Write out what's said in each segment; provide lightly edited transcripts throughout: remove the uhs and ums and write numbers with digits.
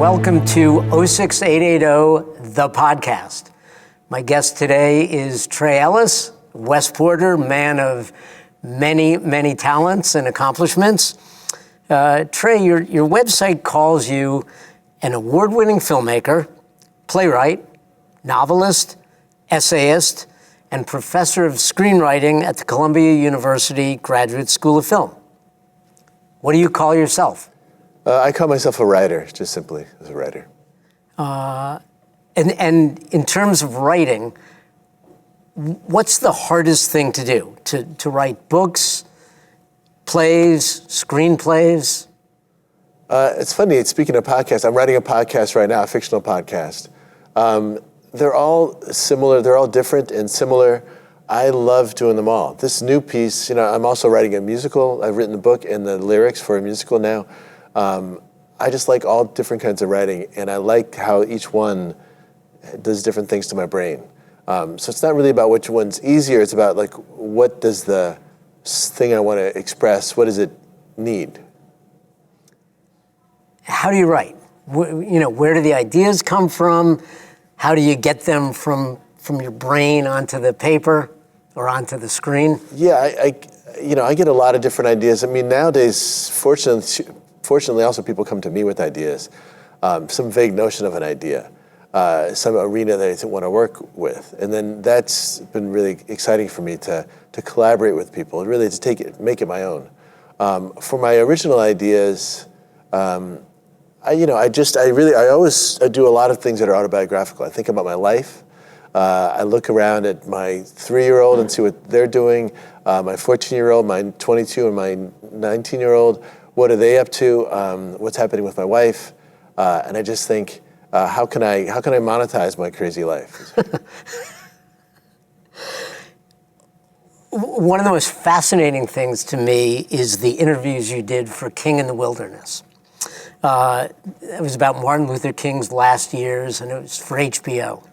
welcome to 06880, the podcast. My guest today is Trey Ellis, Westporter, man of many, many talents and accomplishments. Trey, your website calls you an award-winning filmmaker, playwright, novelist, essayist, and professor of screenwriting at the Columbia University Graduate School of Film. What do you call yourself? I call myself a writer, just simply as a writer. And in terms of writing, what's the hardest thing to do? To write books, plays, screenplays? It's funny, speaking of podcasts, I'm writing a podcast right now, a fictional podcast. They're all similar, they're all different and similar. I love doing them all. This new piece, I'm also writing a musical. I've written the book and the lyrics for a musical now. I just like all different kinds of writing, and I like how each one does different things to my brain. So it's not really about which one's easier, it's about like, what does the thing I want to express, what does it need? How do you write? Where do the ideas come from? How do you get them from your brain onto the paper or onto the screen? Yeah, I get a lot of different ideas. I mean, nowadays, fortunately, also people come to me with ideas, some vague notion of an idea, some arena that they want to work with. And then that's been really exciting for me to collaborate with people and really to make it my own. For my original ideas, I do a lot of things that are autobiographical. I think about my life. I look around at my 3-year-old and see what they're doing, my 14-year-old, my 22, and my 19-year-old. What are they up to? What's happening with my wife? And I just think, how can I monetize my crazy life? One of the most fascinating things to me is the interviews you did for King in the Wilderness. It was about Martin Luther King's last years, and it was for HBO.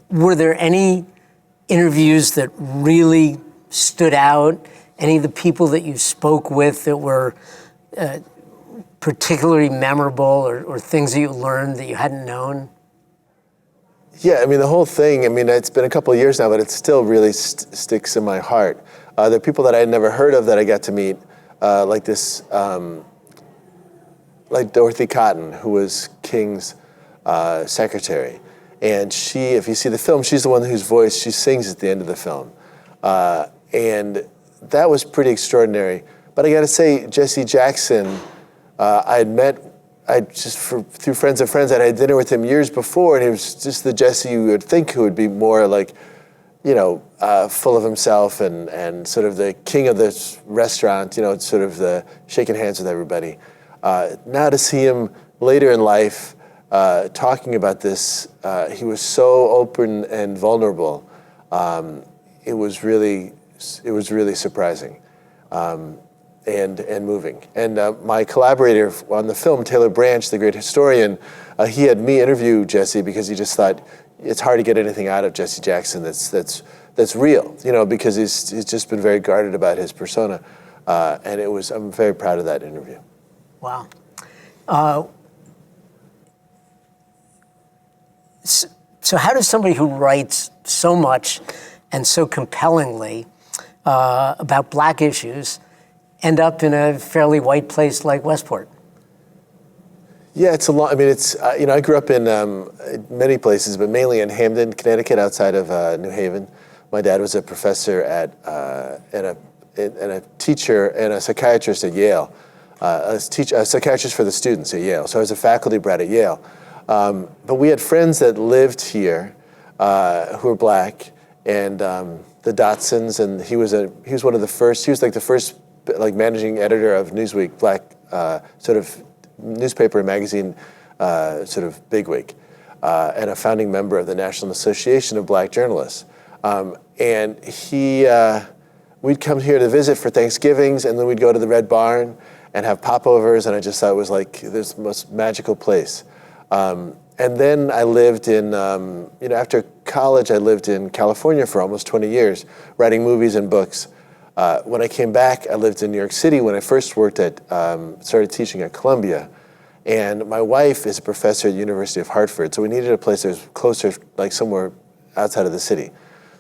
Were there any interviews that really stood out? Any of the people that you spoke with that were particularly memorable, or things that you learned that you hadn't known? Yeah, I mean, the whole thing, it's been a couple of years now, but it still really sticks in my heart. There are people that I had never heard of that I got to meet, like Dorothy Cotton, who was King's secretary. And she, if you see the film, she's the one whose voice she sings at the end of the film. And that was pretty extraordinary. But I got to say, Jesse Jackson, through friends of friends, I had dinner with him years before, and he was just the Jesse you would think who would be more like, full of himself and sort of the king of this restaurant, sort of the shaking hands with everybody. Now to see him later in life talking about this, he was so open and vulnerable. It was really surprising and moving. And my collaborator on the film, Taylor Branch, the great historian, he had me interview Jesse because he just thought it's hard to get anything out of Jesse Jackson that's real, because he's just been very guarded about his persona. And I'm very proud of that interview. Wow. So how does somebody who writes so much and so compellingly about Black issues end up in a fairly white place like Westport? Yeah, it's a lot. I grew up in many places, but mainly in Hamden, Connecticut, outside of New Haven. My dad was a professor and a teacher and a psychiatrist at Yale, a psychiatrist for the students at Yale. So I was a faculty brat at Yale. But we had friends that lived here who were Black, and the Dotsons, and he was one of the first. He was like the first managing editor of Newsweek, Black sort of newspaper and magazine sort of bigwig, and a founding member of the National Association of Black Journalists. And we'd come here to visit for Thanksgivings, and then we'd go to the Red Barn and have popovers, and I just thought it was like this most magical place. And then I lived in, after college, I lived in California for almost 20 years, writing movies and books. When I came back, I lived in New York City when I first started teaching at Columbia. And my wife is a professor at the University of Hartford, so we needed a place that was closer, like somewhere outside of the city.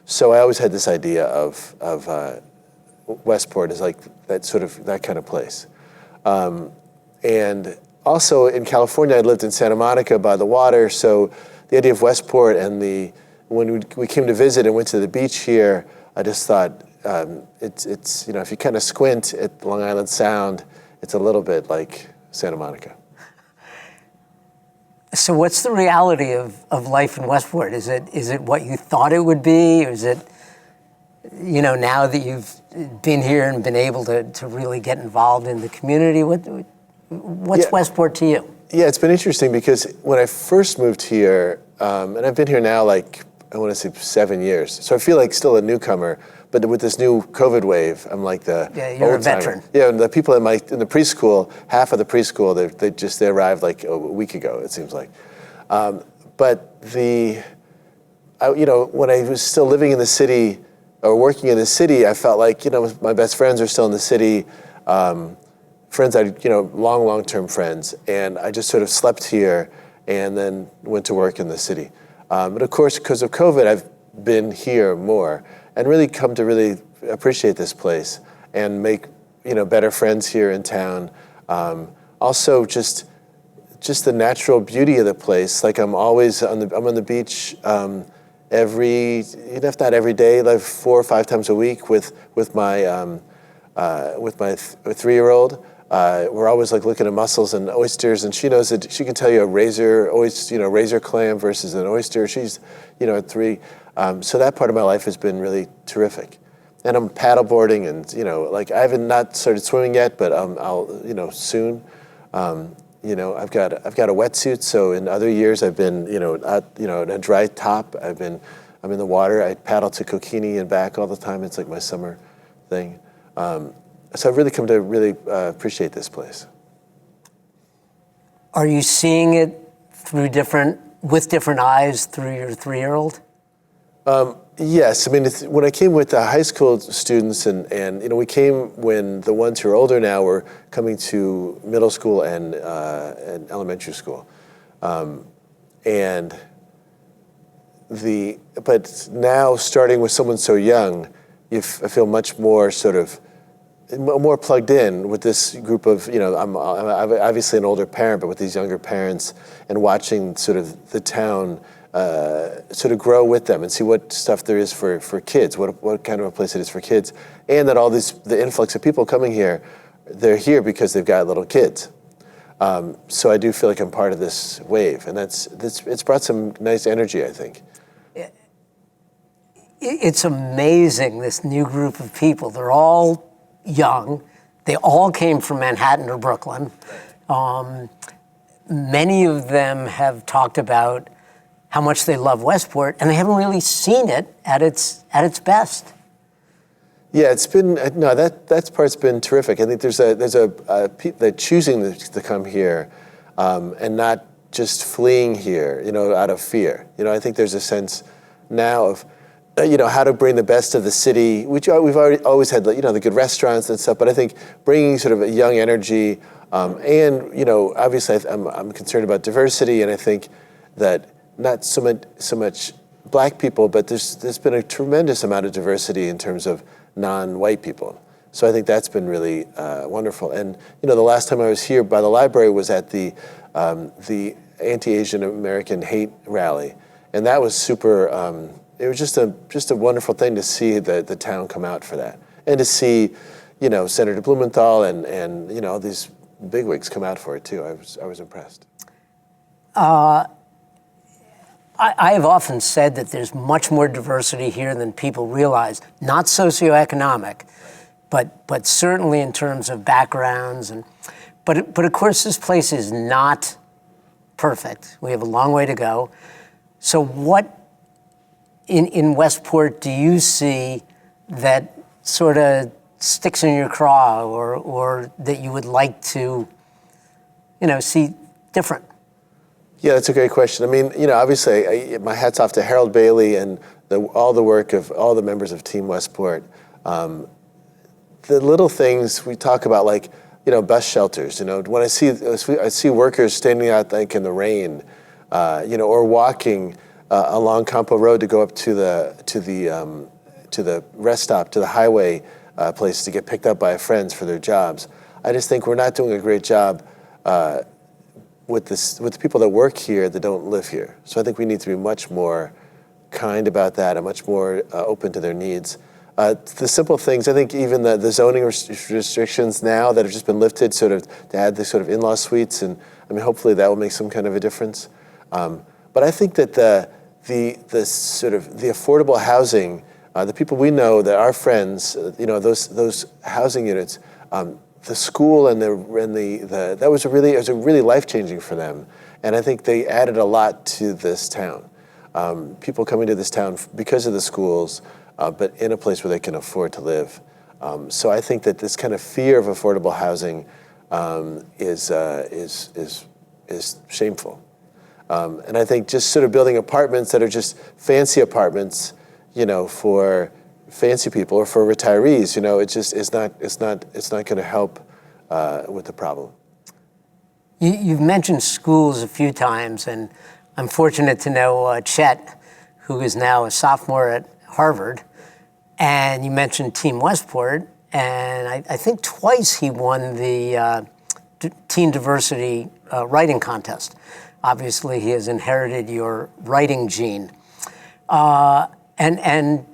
So I always had this idea of Westport as like that kind of place. And also in California, I lived in Santa Monica by the water, so the idea of Westport and when we came to visit and went to the beach here, I just thought it's if you kind of squint at Long Island Sound, it's a little bit like Santa Monica. So what's the reality of life in Westport? Is it what you thought it would be? Or is it, now that you've been here and been able to really get involved in the community, what's Westport to you? Yeah, it's been interesting because when I first moved here, and I've been here now like, I want to say 7 years. So I feel like still a newcomer, but with this new COVID wave, I'm like you're a veteran. Yeah, and the people in the preschool, half of the preschool, they arrived like a week ago, it seems like. But when I was still living in the city or working in the city, I felt like, my best friends are still in the city. Friends long-term friends. And I just sort of slept here and then went to work in the city. But of course, because of COVID, I've been here more and really come to really appreciate this place and make, better friends here in town. Also just the natural beauty of the place. Like I'm always I'm on the beach if not every day, like 4 or 5 times a week with my 3-year-old. We're always like looking at mussels and oysters, and she knows that she can tell you a razor clam versus an oyster. She's, at 3. So that part of my life has been really terrific. And I'm paddleboarding, and I haven't not started swimming yet, but I'll soon. I've got a wetsuit. So in other years, I've been in a dry top. I'm in the water. I paddle to Kokini and back all the time. It's like my summer thing. So I've really come to really appreciate this place. Are you seeing it with different eyes through your 3-year-old? Yes. I mean, when I came with the high school students and we came when the ones who are older now were coming to middle school and elementary school. But now starting with someone so young, I feel much more sort of more plugged in with this group of, I'm obviously an older parent, but with these younger parents and watching sort of the town sort of grow with them and see what stuff there is for kids, what kind of a place it is for kids, and that the influx of people coming here, they're here because they've got little kids. So I do feel like I'm part of this wave, and it's brought some nice energy, I think. It's amazing, this new group of people. They're all young. They all came from Manhattan or Brooklyn. Many of them have talked about how much they love Westport, and they haven't really seen it at its best. Yeah, it's been that part's been terrific. I think there's they're choosing to come here, and not just fleeing here, out of fear. I think there's a sense now of how to bring the best of the city, which we've always had, the good restaurants and stuff. But I think bringing sort of a young energy, and obviously I'm concerned about diversity, and I think that not so much Black people, but there's been a tremendous amount of diversity in terms of non-white people. So I think that's been really wonderful. And the last time I was here by the library was at the Anti-Asian American Hate Rally, and that was super. It was just a wonderful thing to see the town come out for that, and to see, Senator Blumenthal and all these bigwigs come out for it too. I was impressed. I have often said that there's much more diversity here than people realize. Not socioeconomic, but certainly in terms of backgrounds but of course this place is not perfect. We have a long way to go. So what in Westport do you see that sort of sticks in your craw, or that you would like to, see different? Yeah, that's a great question. I mean, obviously, my hat's off to Harold Bailey and all the work of all the members of Team Westport. the little things we talk about, like, bus shelters. When I see workers standing out like in the rain, or walking along Campo Road to go up to the rest stop, to the highway place to get picked up by friends for their jobs. I just think we're not doing a great job with the people that work here that don't live here. So I think we need to be much more kind about that and much more open to their needs. The simple things, I think even the zoning restrictions now that have just been lifted, sort of to add the sort of in-law suites, and hopefully that will make some kind of a difference. But I think that the affordable housing, the people we know that are friends, those housing units, the school and that was a really life-changing for them, and I think they added a lot to this town. People coming to this town because of the schools, but in a place where they can afford to live. So I think that this kind of fear of affordable housing is shameful. And I think just sort of building apartments that are just fancy apartments, for fancy people or for retirees, it's not going to help with the problem. You've mentioned schools a few times, and I'm fortunate to know Chet, who is now a sophomore at Harvard. And you mentioned Team Westport, and I think twice he won the Teen Diversity writing contest. Obviously, he has inherited your writing gene. And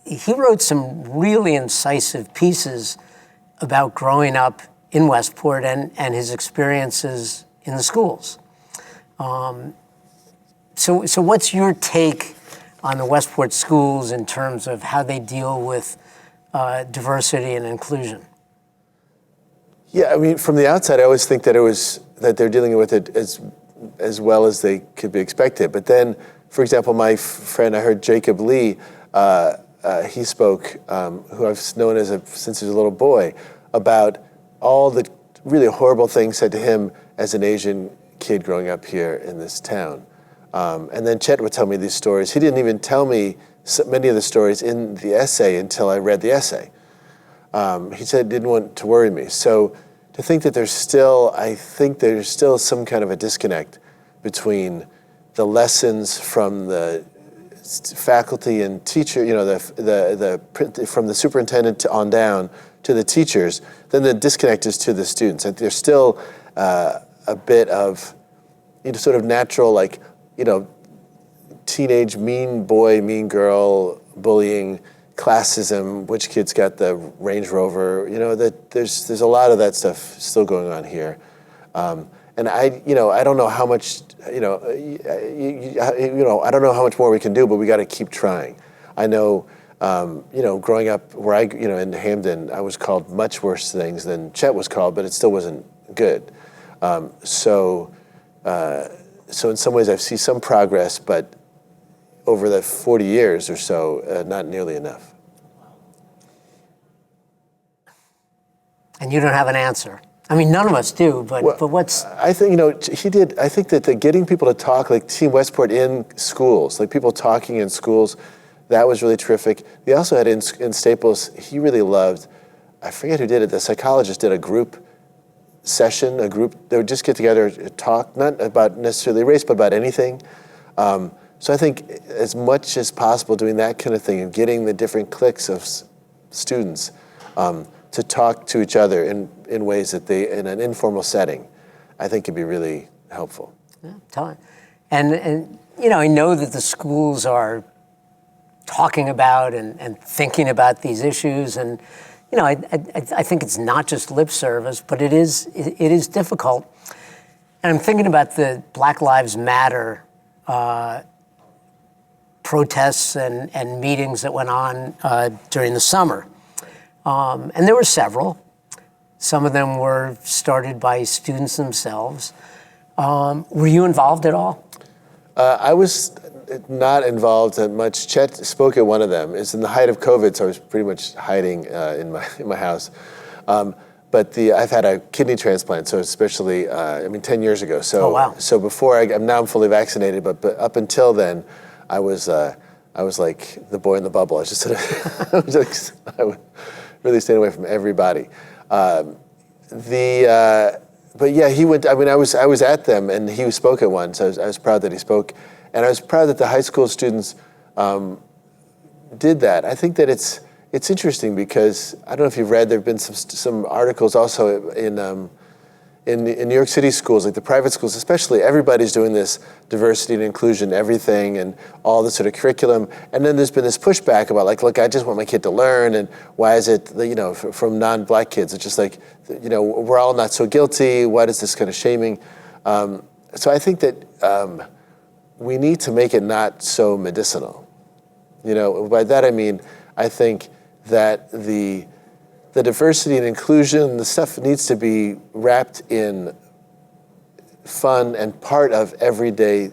he wrote some really incisive pieces about growing up in Westport and his experiences in the schools. So what's your take on the Westport schools in terms of how they deal with diversity and inclusion? Yeah, from the outside, I always think that they're dealing with it as well as they could be expected. But then, for example, my friend, I heard Jacob Lee, he spoke, who I've known since he was a little boy, about all the really horrible things said to him as an Asian kid growing up here in this town. And then Chet would tell me these stories. He didn't even tell me many of the stories in the essay until I read the essay. He said he didn't want to worry me. So to think that I think there's still some kind of a disconnect between the lessons from the faculty and teacher, from the superintendent on down to the teachers, then the disconnect is to the students. And there's still a bit of sort of natural, teenage mean boy, mean girl, bullying, classism, which kid's got the Range Rover, that there's a lot of that stuff still going on here. And I don't know how much, I don't know how much more we can do, but we got to keep trying. I know, growing up where in Hamden, I was called much worse things than Chet was called, but it still wasn't good. So in some ways, I see some progress, but over the 40 years or so, not nearly enough. And you don't have an answer. I mean, none of us do, but what's... I think, he did. I think that getting people to talk, like Team Westport in schools, like people talking in schools, that was really terrific. They also had in Staples, he really loved, I forget who did it, the psychologist did a group session, they would just get together, talk, not about necessarily race, but about anything. So I think as much as possible doing that kind of thing and getting the different cliques of students to talk to each other in ways that in an informal setting, I think could be really helpful. Yeah, totally. And I know that the schools are talking about and thinking about these issues, and I think it's not just lip service, but it is difficult. And I'm thinking about the Black Lives Matter protests and meetings that went on during the summer. And there were several. Some of them were started by students themselves. Were you involved at all? I was not involved that much. Chet spoke at one of them. It's in the height of COVID, so I was pretty much hiding in my house. But I've had a kidney transplant, so especially 10 years ago. So oh, wow. So before I'm fully vaccinated, but up until then, I was like the boy in the bubble. I was just really staying away from everybody. But yeah, he went. I mean, I was at them, and he spoke at one. So I was proud that he spoke, and I was proud that the high school students did that. I think that it's interesting because I don't know if you've read. There've been some articles also in New York City schools, like the private schools especially. Everybody's doing this diversity and inclusion, everything, and all this sort of curriculum. And then there's been this pushback about like, look, I just want my kid to learn, and why is it, from non-black kids, it's just like, we're all not so guilty. Why is this kind of shaming? So I think that we need to make it not so medicinal. By that I mean, I think that the diversity and inclusion, the stuff needs to be wrapped in fun and part of everyday,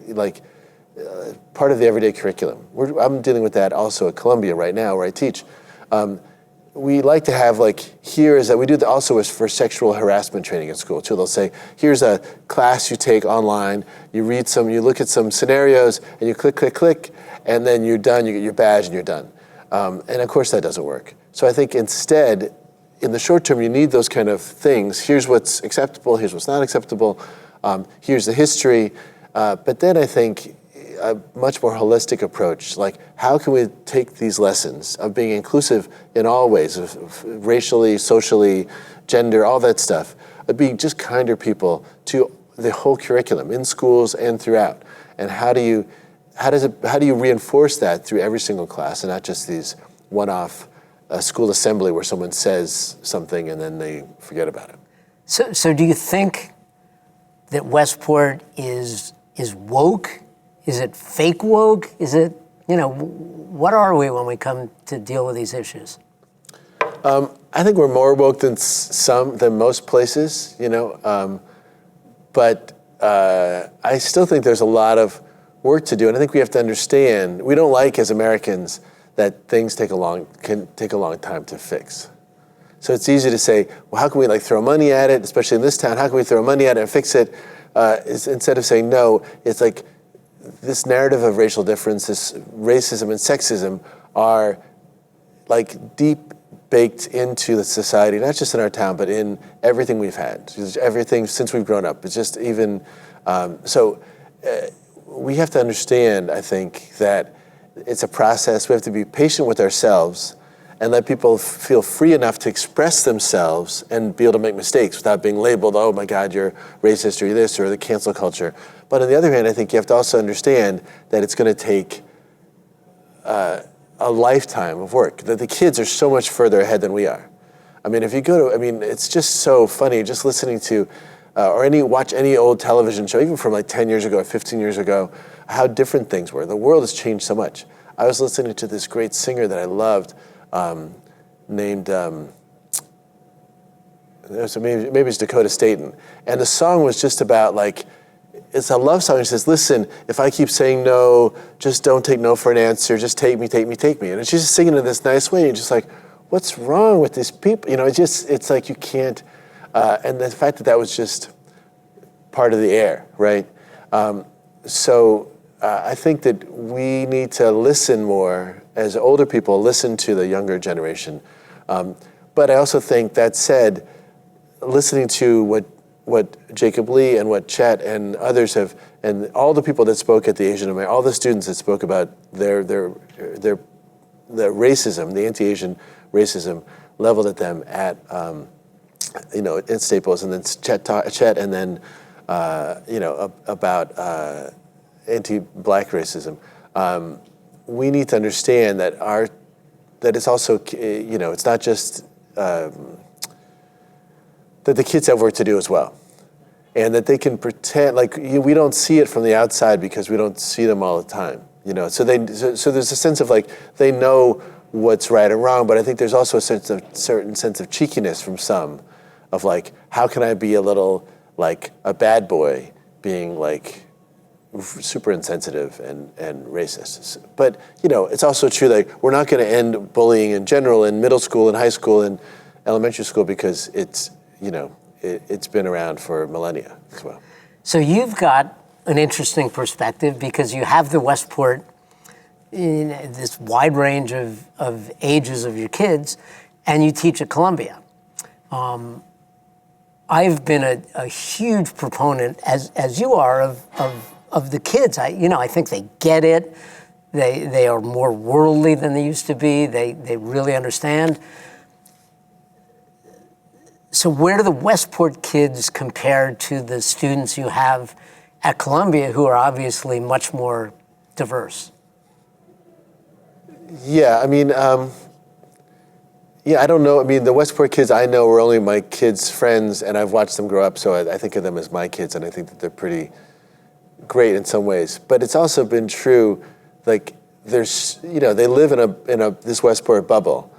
part of the everyday curriculum. I'm dealing with that also at Columbia right now, where I teach. We like to have we do also for sexual harassment training at school too. They'll say, here's a class you take online, you look at some scenarios, and you click, and then you're done, you get your badge and you're done. And of course that doesn't work. So I think instead, in the short term, you need those kind of things. Here's what's acceptable, here's what's not acceptable, here's the history. But then I think a much more holistic approach, like how can we take these lessons of being inclusive in all ways, of racially, socially, gender, all that stuff, of being just kinder people to the whole curriculum in schools and throughout. And how do you reinforce that through every single class and not just these one-off school assembly where someone says something and then they forget about it? So do you think that Westport is woke? Is it fake woke? Is it, what are we when we come to deal with these issues? I think we're more woke than most places, but I still think there's a lot of work to do, and I think we have to understand, we don't like as Americans that things can take a long time to fix. So it's easy to say, well, how can we throw money at it, especially in this town, how can we throw money at it and fix it? Instead of saying no, it's like this narrative of racial difference, this racism and sexism are deep baked into the society, not just in our town, but in everything we've had, everything since we've grown up. It's just even, we have to understand, I think, that it's a process. We have to be patient with ourselves and let people feel free enough to express themselves and be able to make mistakes without being labeled, oh my God, you're racist or this or the cancel culture. But on the other hand, I think you have to also understand that it's going to take a lifetime of work, that the kids are so much further ahead than we are. I mean, it's just so funny just listening to watch any old television show, even from 10 years ago or 15 years ago, how different things were. The world has changed so much. I was listening to this great singer that I loved, named, so maybe it's Dakota Staton. And the song was just about it's a love song. It says, listen, if I keep saying no, just don't take no for an answer. Just take me, take me, take me. And she's just singing in this nice way. You're just like, what's wrong with these people? It's like you can't, and the fact that was just part of the air, right? I think that we need to listen more as older people, listen to the younger generation. But I also think, that said, listening to what Jacob Lee and what Chet and others have, and all the people that spoke at the Asian American, all the students that spoke about their racism, the anti-Asian racism leveled at them at at Staples, and then Chet and then about anti-black racism. We need to understand that it's also it's not just that the kids have work to do as well, and that they can pretend we don't see it from the outside because we don't see them all the time. So there's a sense of they know what's right and wrong, but I think there's also a certain sense of cheekiness from some, of how can I be a little a bad boy being super insensitive and racist. But it's also true that we're not going to end bullying in general in middle school and high school and elementary school because it's been around for millennia as well. So you've got an interesting perspective because you have the Westport in this wide range of ages of your kids, and you teach at Columbia. I've been a huge proponent, as you are, of the kids. I think they get it. They are more worldly than they used to be. They really understand. So where do the Westport kids compare to the students you have at Columbia, who are obviously much more diverse? Yeah, I mean, I don't know. I mean, the Westport kids I know were only my kids' friends, and I've watched them grow up, so I think of them as my kids, and I think that they're pretty great in some ways. But it's also been true, like, there's, they live in this Westport bubble,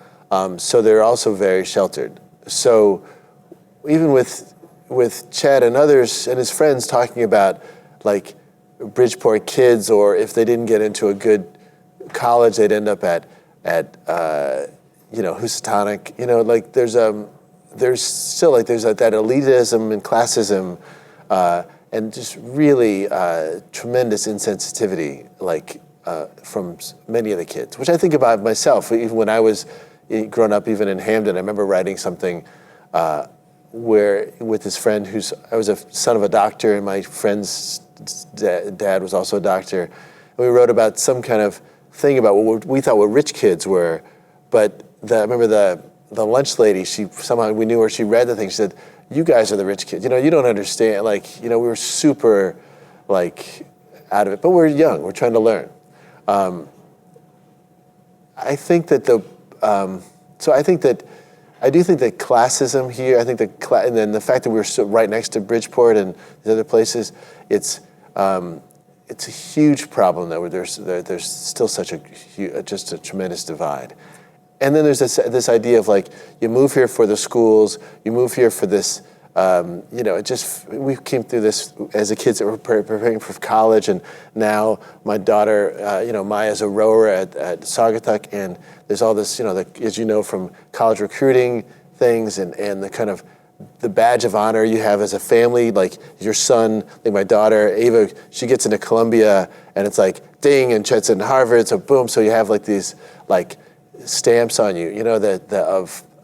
so they're also very sheltered. So even with Chad and others and his friends talking about, like, Bridgeport kids, or if they didn't get into a good college, they'd end up at Housatonic. Like, there's still, like, there's that elitism and classism, and just really tremendous insensitivity, like, from many of the kids, which I think about myself. Even when I was growing up, even in Hamden, I remember writing something where with this friend I was a son of a doctor, and my friend's dad was also a doctor. And we wrote about some kind of thing about what we thought what rich kids were, but I remember the lunch lady, we knew her, she read the thing, she said, "You guys are the rich kids. You don't understand." Like, we were super, like, out of it, but we're young, we're trying to learn. I think that I do think that classism here, I think and then the fact that we're so right next to Bridgeport and these other places, it's a huge problem that there's still such just a tremendous divide. And then there's this idea of, like, you move here for the schools, you move here for this, we came through this as a kids that were preparing for college, and now my daughter, Maya's a rower at Saugatuck, and there's all this, as you know, from college recruiting things and the kind of the badge of honor you have as a family, like your son, like my daughter, Ava, she gets into Columbia, and it's like, ding, and Chet's in Harvard, so boom, so you have, like, these, like, stamps on you, that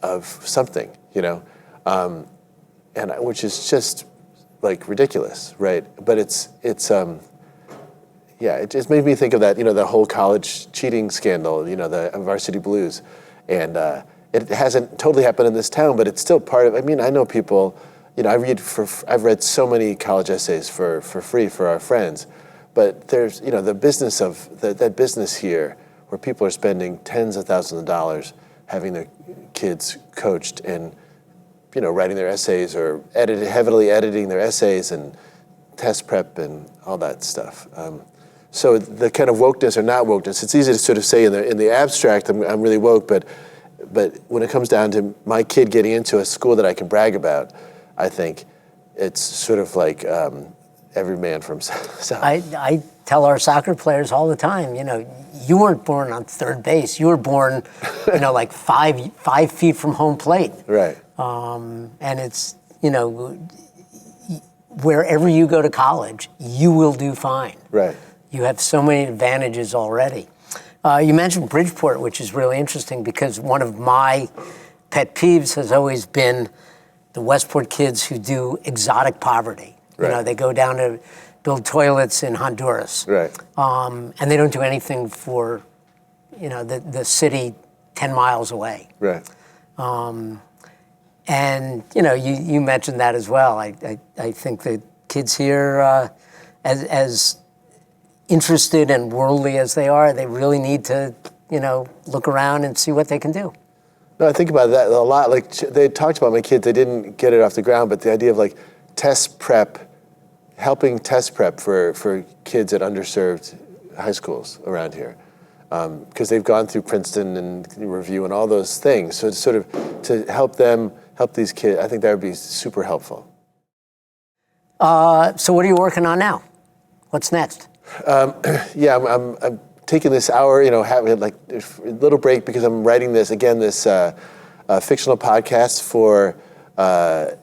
of something, and which is just, like, ridiculous, right? But it just made me think of that, the whole college cheating scandal, the Varsity Blues, and it hasn't totally happened in this town, but it's still part of. I mean, I know people, I've read so many college essays for free for our friends, but there's, the business of that business here, where people are spending tens of thousands of dollars having their kids coached and, writing their essays or heavily editing their essays and test prep and all that stuff. So the kind of wokeness or not wokeness, it's easy to sort of say in the abstract, I'm really woke, but when it comes down to my kid getting into a school that I can brag about, I think it's sort of like every man for himself. I tell our soccer players all the time, you weren't born on third base. You were born, like 5 feet from home plate. Right. And it's, wherever you go to college, you will do fine. Right. You have so many advantages already. You mentioned Bridgeport, which is really interesting because one of my pet peeves has always been the Westport kids who do exotic poverty. Right. They go down to build toilets in Honduras. Right. And they don't do anything for, the city 10 miles away. Right. And, you mentioned that as well. I think the kids here, as interested and worldly as they are, they really need to, look around and see what they can do. No, I think about that a lot. Like, they talked about my kids, they didn't get it off the ground, but the idea of, like, test prep, helping test prep for kids at underserved high schools around here. Because they've gone through Princeton and review and all those things. So it's sort of to help these kids, I think that would be super helpful. So what are you working on now? What's next? I'm taking this hour, having like a little break because I'm writing this fictional podcast for,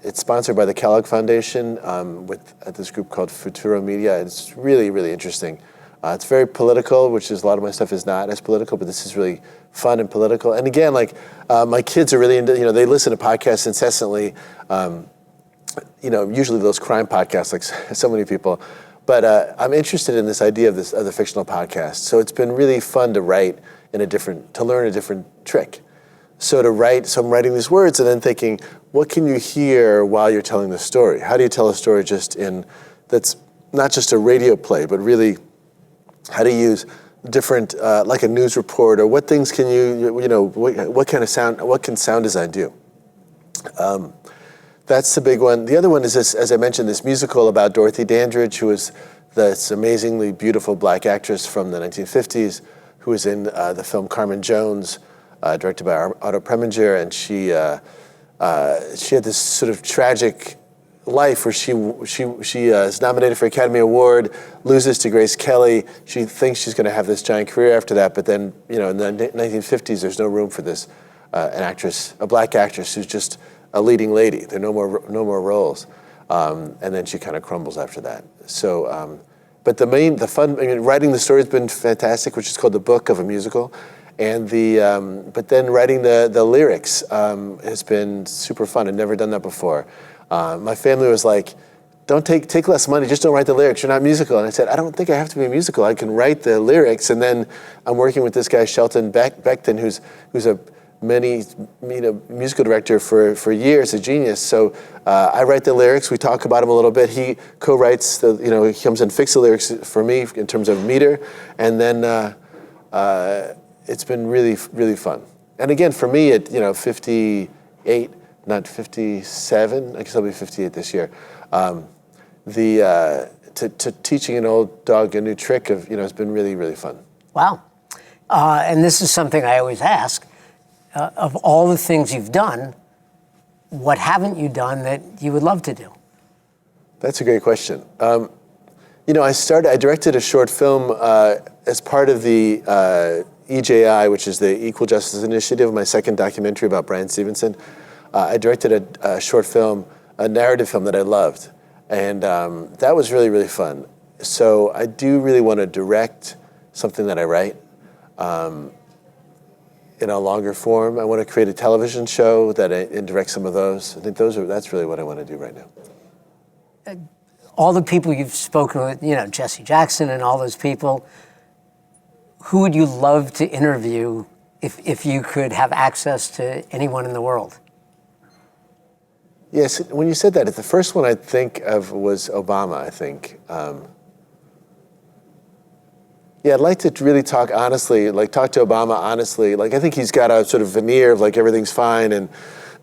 it's sponsored by the Kellogg Foundation with this group called Futuro Media. It's really, really interesting. It's very political, which is a lot of my stuff is not as political, but this is really fun and political. And again, like my kids are really into, they listen to podcasts incessantly. Usually those crime podcasts, like so many people. But I'm interested in this idea of the fictional podcast. So it's been really fun to write to learn a different trick. So I'm writing these words and then thinking, what can you hear while you're telling the story? How do you tell a story that's not just a radio play, but really how to use different, like a news report, or what things can what kind of sound, what can sound design do? That's the big one. The other one is this, as I mentioned, this musical about Dorothy Dandridge, who was this amazingly beautiful black actress from the 1950s, who was in the film Carmen Jones, directed by Otto Preminger, and she had this sort of tragic life where she is nominated for Academy Award, loses to Grace Kelly. She thinks she's going to have this giant career after that, but then in the 1950s, there's no room for this a black actress who's just a leading lady. There are no more roles, and then she kind of crumbles after that. So, but the fun, writing the story has been fantastic, which is called The Book of a Musical. And but then writing the lyrics has been super fun. I'd never done that before. My family was like, "Don't take less money, just don't write the lyrics. You're not musical." And I said, "I don't think I have to be a musical. I can write the lyrics." And then I'm working with this guy Shelton Beckton, who's a musical director for years, a genius. So I write the lyrics. We talk about them a little bit. He co-writes he comes and fixes the lyrics for me in terms of meter, and then. It's been really, really fun. And again, for me at 58, not 57, I guess I'll be 58 this year. To teaching an old dog a new trick has been really, really fun. Wow. And this is something I always ask. Of all the things you've done, what haven't you done that you would love to do? That's a great question. I directed a short film as part of the EJI, which is the Equal Justice Initiative, my second documentary about Bryan Stevenson. I directed a short film, a narrative film that I loved. And that was really, really fun. So I do really want to direct something that I write in a longer form. I want to create a television show and direct some of those. I think that's really what I want to do right now. All the people you've spoken with, Jesse Jackson and all those people, who would you love to interview if you could have access to anyone in the world? Yes, when you said that, the first one I think of was Obama, I think. I'd like to really talk honestly, talk to Obama honestly. I think he's got a sort of veneer of everything's fine and,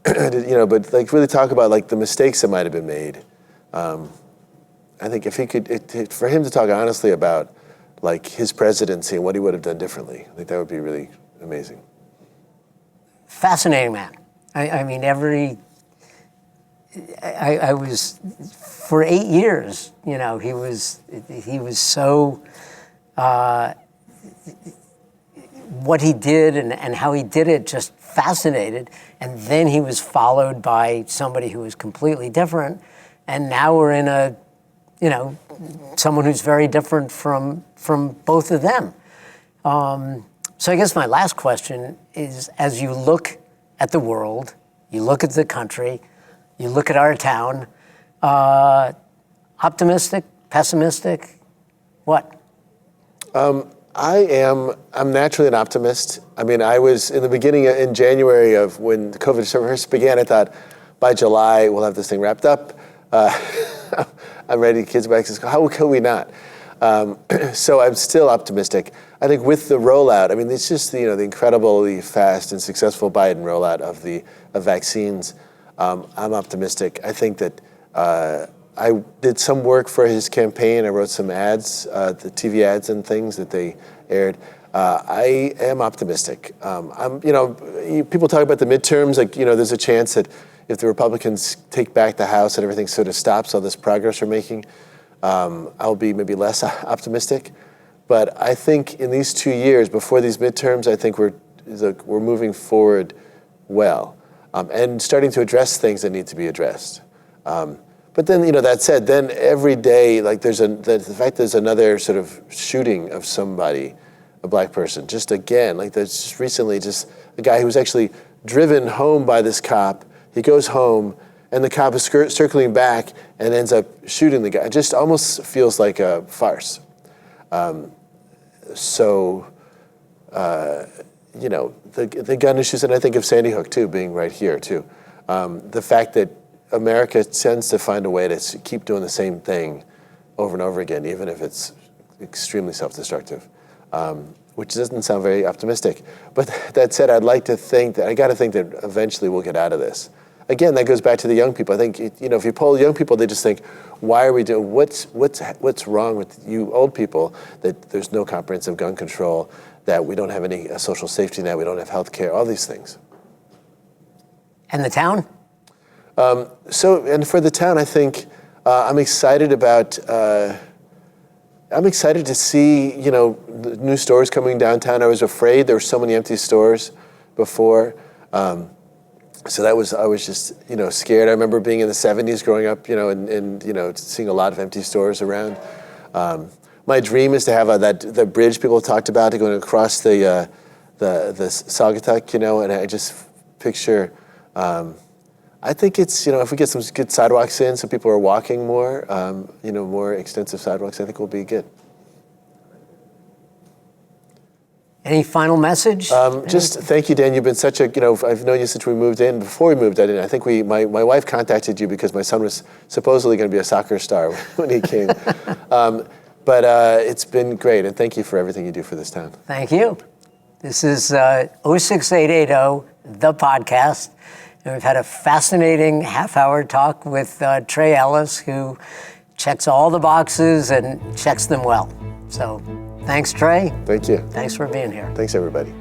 but really talk about the mistakes that might have been made. I think if he could, for him to talk honestly about his presidency and what he would have done differently, I think that would be really amazing. Fascinating man. I was, for 8 years, he was so, what he did and how he did it just fascinated. And then he was followed by somebody who was completely different. And now we're in someone who's very different from both of them. So I guess my last question is, as you look at the world, you look at the country, you look at our town, optimistic, pessimistic, what? I'm naturally an optimist. I was in the beginning, in January of when COVID first began, I thought by July we'll have this thing wrapped up. I'm ready, kids back to school. How could we not? So I'm still optimistic. I think with the rollout, it's just the incredibly fast and successful Biden rollout of vaccines. I'm optimistic. I think that I did some work for his campaign. I wrote some ads, the TV ads and things that they aired. I am optimistic. People talk about the midterms, there's a chance that if the Republicans take back the House and everything sort of stops all this progress we're making, I'll be maybe less optimistic. But I think in these 2 years before these midterms, I think we're moving forward well and starting to address things that need to be addressed. But But then, that said, then every day, like the fact there's another sort of shooting of somebody, a black person, just again, like there's just recently just a guy who was actually driven home by this cop. He goes home and the cop is circling back and ends up shooting the guy. It just almost feels like a farce. The gun issues, and I think of Sandy Hook too, being right here too. The fact that America tends to find a way to keep doing the same thing over and over again, even if it's extremely self-destructive, which doesn't sound very optimistic. But that said, I got to think that eventually we'll get out of this. Again, that goes back to the young people. I think, if you poll young people, they just think, why are we doing, what's wrong with you old people that there's no comprehensive gun control, that we don't have any social safety net, we don't have health care, all these things. And the town? And for the town, I think I'm excited to see, new stores coming downtown. I was afraid there were so many empty stores before. So I was just, scared. I remember being in the 70s growing up, and seeing a lot of empty stores around. My dream is to have the bridge people talked about, going across the Saugatuck, and I just picture, I think it's, if we get some good sidewalks in, so people are walking more, more extensive sidewalks, I think we'll be good. Any final message? Just thank you, Dan. You've been such a, I've known you since we moved in. Before we moved, I think my wife contacted you because my son was supposedly going to be a soccer star when he came. But it's been great, and thank you for everything you do for this town. Thank you. This is 06880, the podcast. And we've had a fascinating half-hour talk with Trey Ellis, who checks all the boxes and checks them well. So thanks, Trey. Thank you. Thanks for being here. Thanks, everybody.